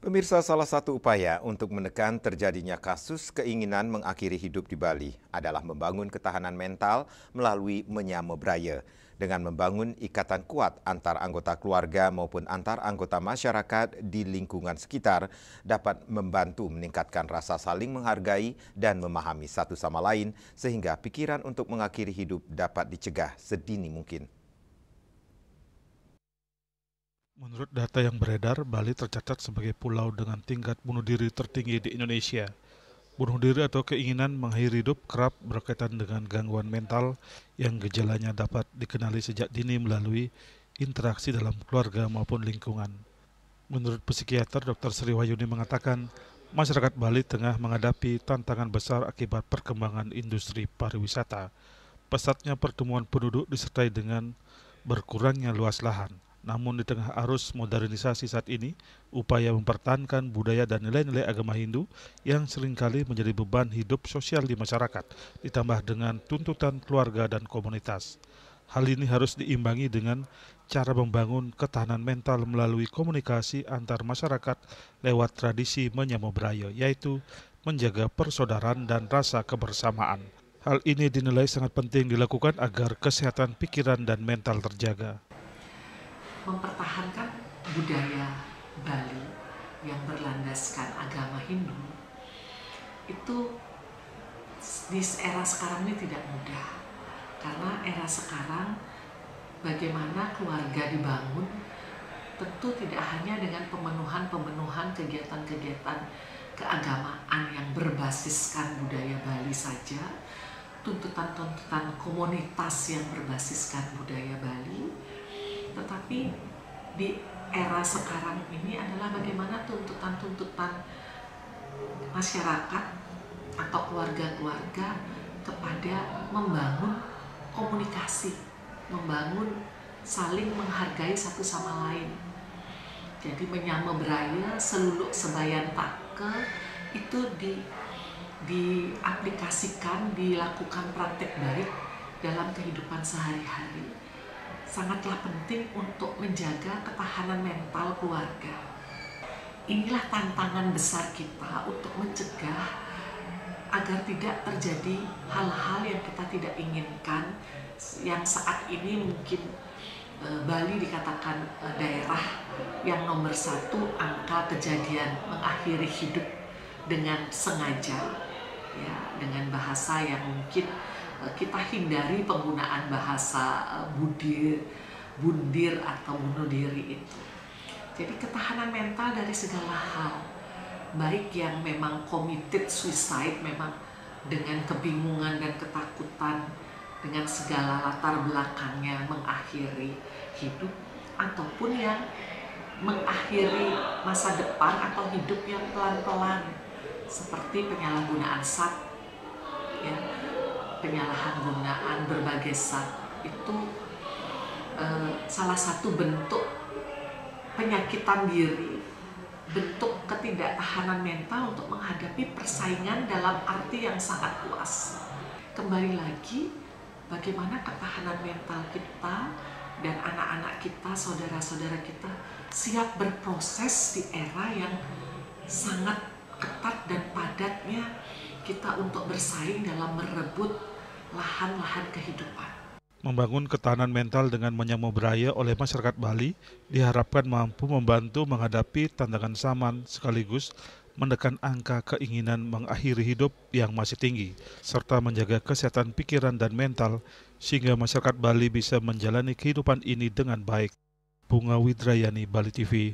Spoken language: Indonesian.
Pemirsa, salah satu upaya untuk menekan terjadinya kasus keinginan mengakhiri hidup di Bali adalah membangun ketahanan mental melalui menyamobraya. Dengan membangun ikatan kuat antar anggota keluarga maupun antar anggota masyarakat di lingkungan sekitar dapat membantu meningkatkan rasa saling menghargai dan memahami satu sama lain sehingga pikiran untuk mengakhiri hidup dapat dicegah sedini mungkin. Menurut data yang beredar, Bali tercatat sebagai pulau dengan tingkat bunuh diri tertinggi di Indonesia. Bunuh diri atau keinginan mengakhiri hidup kerap berkaitan dengan gangguan mental yang gejalanya dapat dikenali sejak dini melalui interaksi dalam keluarga maupun lingkungan. Menurut psikiater Dr. Sri Wahyuni mengatakan, masyarakat Bali tengah menghadapi tantangan besar akibat perkembangan industri pariwisata. Pesatnya pertumbuhan penduduk disertai dengan berkurangnya luas lahan. Namun di tengah arus modernisasi saat ini, upaya mempertahankan budaya dan nilai-nilai agama Hindu yang seringkali menjadi beban hidup sosial di masyarakat, ditambah dengan tuntutan keluarga dan komunitas. Hal ini harus diimbangi dengan cara membangun ketahanan mental melalui komunikasi antar masyarakat lewat tradisi menyamobraya, yaitu menjaga persaudaraan dan rasa kebersamaan. Hal ini dinilai sangat penting dilakukan agar kesehatan pikiran dan mental terjaga. Mempertahankan budaya Bali yang berlandaskan agama Hindu itu di era sekarang ini tidak mudah, karena era sekarang bagaimana keluarga dibangun tentu tidak hanya dengan pemenuhan kegiatan-kegiatan keagamaan yang berbasiskan budaya Bali saja, tuntutan-tuntutan komunitas yang berbasiskan budaya Bali, tetapi di era sekarang ini adalah bagaimana tuntutan-tuntutan masyarakat atau keluarga-keluarga kepada membangun komunikasi, membangun saling menghargai satu sama lain. Jadi menyamobraya seluluk sebayan take itu diaplikasikan, dilakukan praktek baik dalam kehidupan sehari-hari. Sangatlah penting untuk menjaga ketahanan mental keluarga. Inilah tantangan besar kita untuk mencegah agar tidak terjadi hal-hal yang kita tidak inginkan, yang saat ini mungkin Bali dikatakan daerah yang nomor 1 angka kejadian mengakhiri hidup dengan sengaja, ya, dengan bahasa yang mungkin kita hindari penggunaan bahasa bundir atau bunuh diri itu. Jadi ketahanan mental dari segala hal, baik yang memang committed suicide, memang dengan kebingungan dan ketakutan, dengan segala latar belakangnya mengakhiri hidup, ataupun yang mengakhiri masa depan atau hidup yang pelan-pelan, seperti penyalahgunaan zat, ya, penyalahgunaan berbagai zat itu salah satu bentuk penyakitan diri, bentuk ketidaktahanan mental untuk menghadapi persaingan dalam arti yang sangat luas. Kembali lagi, bagaimana ketahanan mental kita dan anak-anak kita, saudara-saudara kita siap berproses di era yang sangat ketat dan padatnya kita untuk bersaing dalam merebut lahan-lahan kehidupan. Membangun ketahanan mental dengan menyamobraya oleh masyarakat Bali diharapkan mampu membantu menghadapi tantangan zaman sekaligus menekan angka keinginan mengakhiri hidup yang masih tinggi, serta menjaga kesehatan pikiran dan mental sehingga masyarakat Bali bisa menjalani kehidupan ini dengan baik. Bunga Widrayani, Bali TV.